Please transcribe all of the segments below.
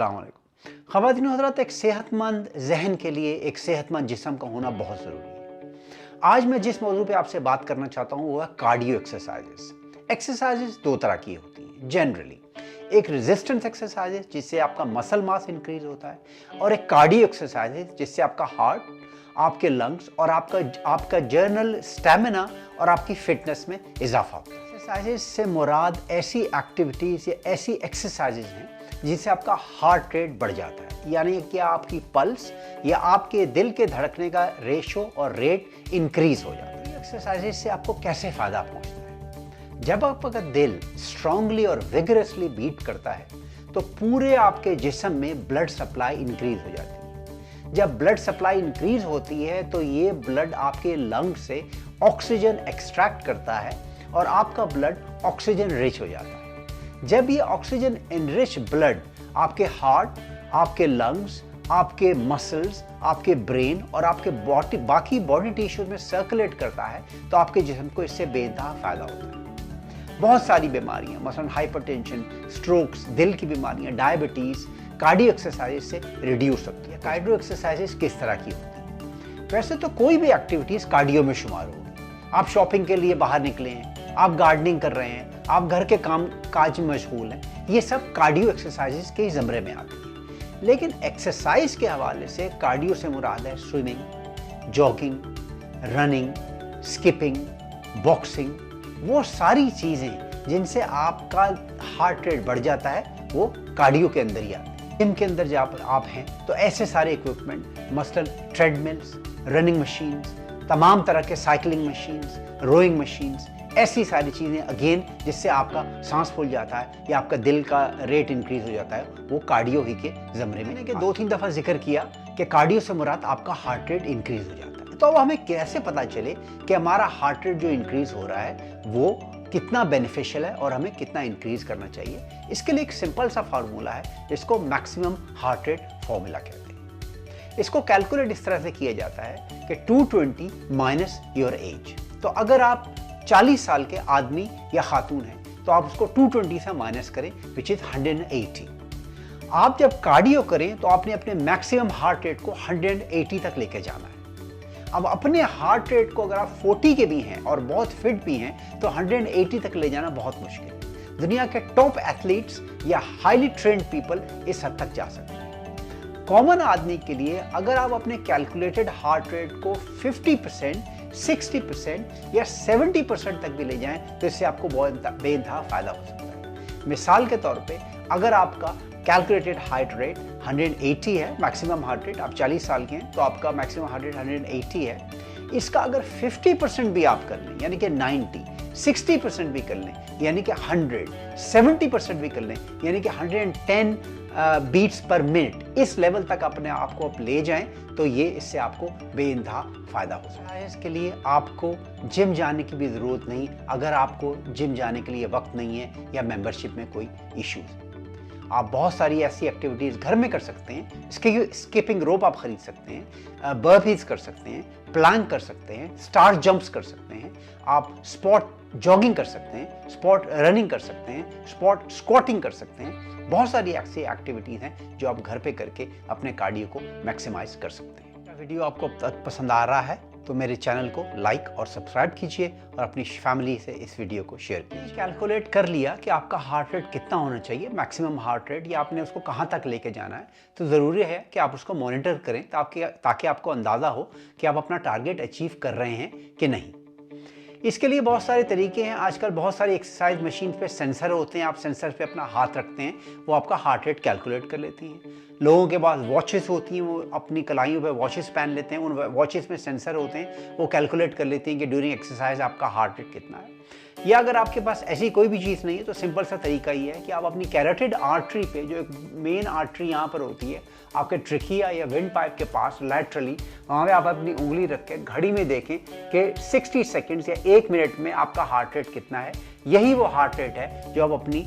ख़वातीन और हज़रात, एक सेहतमंद जहन के लिए एक सेहतमंद जिस्म का होना बहुत ज़रूरी है। आज मैं जिस मौजू पे आपसे बात करना चाहता हूँ वो है कार्डियो एक्सरसाइजेस। एक्सरसाइजेस दो तरह की होती हैं जनरली। एक रेजिस्टेंस एक्सरसाइजेस जिससे आपका मसल मास इंक्रीज होता है, और एक कार्डियो एक्सरसाइजेस जिससे आपका हार्ट, आपके लंग्स और आपका जर्नल स्टेमिना और आपकी फिटनेस में इजाफा होता है। एक्सरसाइजेस से मुराद ऐसी एक्टिविटीज़ या ऐसी एक्सरसाइजेज हैं जिससे आपका हार्ट रेट बढ़ जाता है, यानी कि आपकी पल्स या आपके दिल के धड़कने का रेशो और रेट इंक्रीज हो जाता है। एक्सरसाइजेज से आपको कैसे फ़ायदा पहुंचता है? जब आपका दिल स्ट्रांगली और विगरसली बीट करता है तो पूरे आपके जिस्म में ब्लड सप्लाई इंक्रीज हो जाती है। जब ब्लड सप्लाई इंक्रीज होती है तो ये ब्लड आपके लंग से ऑक्सीजन एक्सट्रैक्ट करता है और आपका ब्लड ऑक्सीजन रिच हो जाता है। जब ये ऑक्सीजन एनरिच ब्लड आपके हार्ट, आपके लंग्स, आपके मसल्स, आपके ब्रेन और आपके बाकी बॉडी टिश्यूज में सर्कुलेट करता है तो आपके जिस्म को इससे बेइंतहा फायदा होता है। बहुत सारी बीमारियां, मसलन हाइपरटेंशन, स्ट्रोक्स, दिल की बीमारियां, डायबिटीज, कार्डियो एक्सरसाइज से रिड्यूस होती है। कार्डियो एक्सरसाइजेस किस तरह की होती है? वैसे तो कोई भी एक्टिविटीज कार्डियो में शुमार होगी। आप शॉपिंग के लिए बाहर निकले हैं, आप गार्डनिंग कर रहे हैं, आप घर के काम काज में मशगूल हैं, ये सब कार्डियो एक्सरसाइजेस के ज़मरे में आती है। लेकिन एक्सरसाइज के हवाले से कार्डियो से मुराद है swimming, jogging, running, skipping, boxing, वो सारी चीज़ें जिनसे आपका हार्ट रेट बढ़ जाता है वो कार्डियो के अंदर ही आती है। जिम के अंदर जब आप हैं तो ऐसे सारे इक्विपमेंट, मसलन ट्रेडमिल्स, रनिंग मशीन्स, तमाम तरह के साइकिलिंग मशीन्स, रोइंग मशीन्स, ऐसी सारी चीज़ें अगेन जिससे आपका सांस फूल जाता है या आपका दिल का रेट इंक्रीज हो जाता है, वो कार्डियो ही के ज़मरे में। मैंने 2-3 दफ़ा जिक्र किया कि कार्डियो से मुराद आपका हार्ट रेट इंक्रीज हो जाता है। तो अब हमें कैसे पता चले कि हमारा हार्ट रेट जो इंक्रीज हो रहा है वो कितना बेनिफिशियल है और हमें कितना इंक्रीज करना चाहिए? इसके लिए एक सिंपल सा फार्मूला है जिसको मैक्सिमम हार्ट रेट फार्मूला कहते हैं। इसको कैलकुलेट इस तरह से किया जाता है कि 220 माइनस योर एज। तो अगर आप 40 साल के आदमी या खातून हैं तो आप उसको 220 से माइनस करें, विच इज 180। आप जब कार्डियो करें तो आपने अपने मैक्सिमम हार्ट रेट को 180 तक लेके जाना है। अब अपने हार्ट रेट को अगर आप 40 के भी हैं और बहुत फिट भी हैं तो 180 तक ले जाना बहुत मुश्किल है। दुनिया के टॉप एथलीट्स या हाईली ट्रेन्ड पीपल इस हद तक जा सकते हैं। कॉमन आदमी के लिए अगर आप अपने कैलकुलेटेड हार्ट रेट को 50%, 60% या 70% तक भी ले जाएं तो इससे आपको बहुत बेइंतहा फायदा हो सकता है। मिसाल के तौर पे अगर आपका कैलकुलेटेड हार्ट रेट 180 है, मैक्सिमम हार्ट रेट, आप 40 साल के हैं तो आपका मैक्सिमम हार्ट रेट 180 है। इसका अगर 50% भी आप कर लें यानी कि 90, 60% भी कर लें यानी कि 100, 70% भी कर लें यानी कि 110 बीट्स पर मिनट, इस लेवल तक अपने आप को आप ले जाएं तो ये इससे आपको बेइंतहा फायदा हो सकता है। इसके लिए आपको जिम जाने की भी ज़रूरत नहीं अगर आपको जिम जाने के लिए वक्त नहीं है या मेंबरशिप में कोई इश्यूज। आप बहुत सारी ऐसी एक्टिविटीज़ घर में कर सकते हैं। स्किपिंग रोप आप खरीद सकते हैं, बर्पीज कर सकते हैं, प्लैंक कर सकते हैं, स्टार जंप्स कर सकते हैं, आप स्पॉट जॉगिंग कर सकते हैं, स्पॉट रनिंग कर सकते हैं, स्पॉट स्क्वाटिंग कर सकते हैं। बहुत सारी ऐसी एक्टिविटीज़ हैं जो आप घर पे करके अपने कार्डियो को मैक्सिमाइज कर सकते हैं। वीडियो आपको अब तक पसंद आ रहा है तो मेरे चैनल को लाइक और सब्सक्राइब कीजिए और अपनी फैमिली से इस वीडियो को शेयर कीजिए। कैलकुलेट कर लिया कि आपका हार्ट रेट कितना होना चाहिए, मैक्सिमम हार्ट रेट, या आपने उसको कहाँ तक लेके जाना है, तो ज़रूरी है कि आप उसको मॉनिटर करें ताकि आपको अंदाज़ा हो कि आप अपना टारगेट अचीव कर रहे हैं कि नहीं। इसके लिए बहुत सारे तरीके हैं। आजकल बहुत सारी एक्सरसाइज मशीन पे सेंसर होते हैं, आप सेंसर पे अपना हाथ रखते हैं, वो आपका हार्ट रेट कैलकुलेट कर लेती हैं। लोगों के पास वॉचेस होती हैं, वो अपनी कलाइयों पे वॉचेस पहन लेते हैं, उन वॉचेस में सेंसर होते हैं, वो कैलकुलेट कर लेती हैं कि ड्यूरिंग एक्सरसाइज आपका हार्ट रेट कितना है। या अगर आपके पास ऐसी कोई भी चीज़ नहीं है तो सिंपल सा तरीका ये है कि आप अपनी कैरोटिड आर्टरी पे, जो एक मेन आर्टरी यहाँ पर होती है आपके ट्रिकिया या विंड पाइप के पास लैटरली, वहाँ पे आप अपनी उंगली रख के घड़ी में देखें कि 60 सेकेंड्स या 1 मिनट में आपका हार्ट रेट कितना है। यही वो हार्ट रेट है जो आप अपनी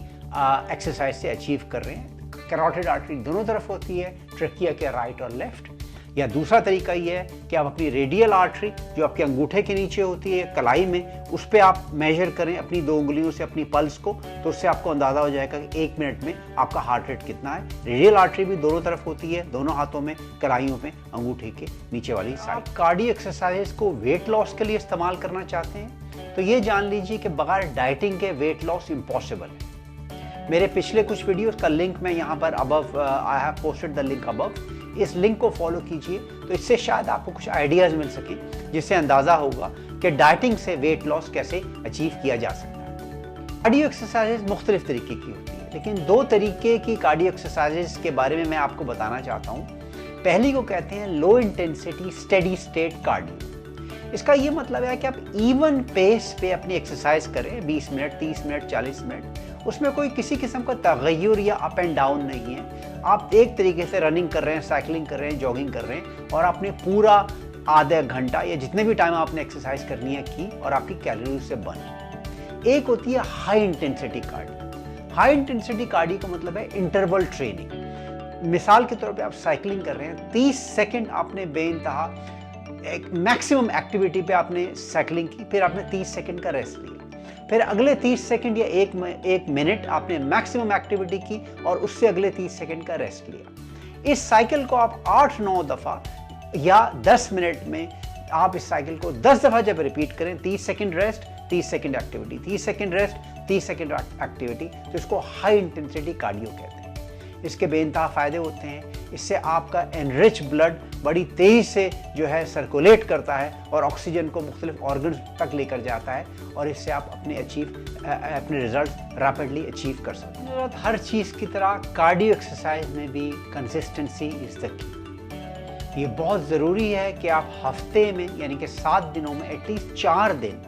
एक्सरसाइज से अचीव कर रहे हैं। कैरोटिड आर्टरी दोनों तरफ होती है, ट्रिकिया के राइट और लेफ्ट। या दूसरा तरीका ये है कि आप अपनी रेडियल आर्टरी जो आपके अंगूठे के नीचे होती है कलाई में, उस पर आप मेजर करें अपनी 2 उंगलियों से अपनी पल्स को, तो उससे आपको अंदाजा हो जाएगा कि 1 मिनट में आपका हार्ट रेट कितना है। रेडियल आर्टरी भी दोनों तरफ होती है, दोनों हाथों में, कलाइयों में, अंगूठे के नीचे वाली साइड। कार्डियो एक्सरसाइज को वेट लॉस के लिए इस्तेमाल करना चाहते हैं तो ये जान लीजिए कि बगैर डाइटिंग के वेट लॉस इम्पॉसिबल है। मेरे पिछले कुछ वीडियोस का लिंक मैं यहाँ पर above, I have posted the link above, इस लिंक को फॉलो कीजिए तो इससे शायद आपको कुछ आइडियाज़ मिल सके जिससे अंदाज़ा होगा कि डाइटिंग से वेट लॉस कैसे अचीव किया जा सकता है। कार्डियो एक्सरसाइजेज मुख्तलिफ तरीके की होती है, लेकिन 2 तरीके की कार्डियो एक्सरसाइजेज के बारे में मैं आपको बताना चाहता हूँ। पहली को कहते हैं low intensity steady state cardio. इसका ये मतलब है कि आप इवन पेस पे अपनी एक्सरसाइज करें, 20 मिनट, 30 मिनट, 40 मिनट, उसमें कोई किसी किस्म का तगय्युर या अप एंड डाउन नहीं है। आप एक तरीके से रनिंग कर रहे हैं, साइकिलिंग कर रहे हैं, जॉगिंग कर रहे हैं और आपने पूरा आधा घंटा या जितने भी टाइम आपने एक्सरसाइज करनी है की और आपकी कैलोरी से बर्न। एक होती है high intensity cardio. High intensity cardio का मतलब है इंटरवल ट्रेनिंग। मिसाल के तौर पे आप साइकिलिंग कर रहे हैं, 30 सेकंड आपने बेइंतहा एक मैक्सिमम एक्टिविटी पे आपने साइकिलिंग की, फिर आपने 30 सेकंड का रेस्ट लिया, फिर अगले 30 सेकंड या एक मिनट आपने मैक्सिमम एक्टिविटी की और उससे अगले 30 सेकंड का रेस्ट लिया। इस साइकिल को आप 8-9 दफ़ा या 10 मिनट में आप इस साइकिल को 10 दफ़ा जब रिपीट करें, 30 second rest, 30 second activity, 30 second rest, 30 second activity, तो इसको हाई इंटेंसिटी कार्डियो कहते हैं। इसके बेइंतहा फ़ायदे होते हैं। इससे आपका एनरिच ब्लड बड़ी तेज़ी से जो है सर्कुलेट करता है और ऑक्सीजन को मुख्तलिफ ऑर्गन्स तक लेकर जाता है और इससे आप अपने रिजल्ट रैपिडली अचीव कर सकते हैं। हर चीज़ की तरह कार्डियो एक्सरसाइज में भी कंसिस्टेंसी इज़ द की। ये बहुत ज़रूरी है कि आप हफ्ते में यानी कि 7 दिनों में एटलीस्ट 4 दिन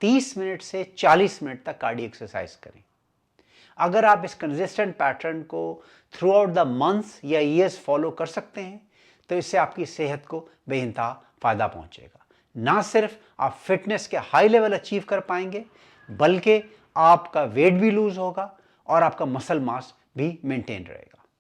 30 मिनट से 40 मिनट तक कार्डियो एक्सरसाइज करें। अगर आप इस कंसिस्टेंट पैटर्न को थ्रू आउट द मंथ्स या ईयर्स फॉलो कर सकते हैं तो इससे आपकी सेहत को बेइंतहा फ़ायदा पहुंचेगा। ना सिर्फ आप फिटनेस के हाई लेवल अचीव कर पाएंगे बल्कि आपका वेट भी लूज़ होगा और आपका मसल मास भी मेंटेन रहेगा।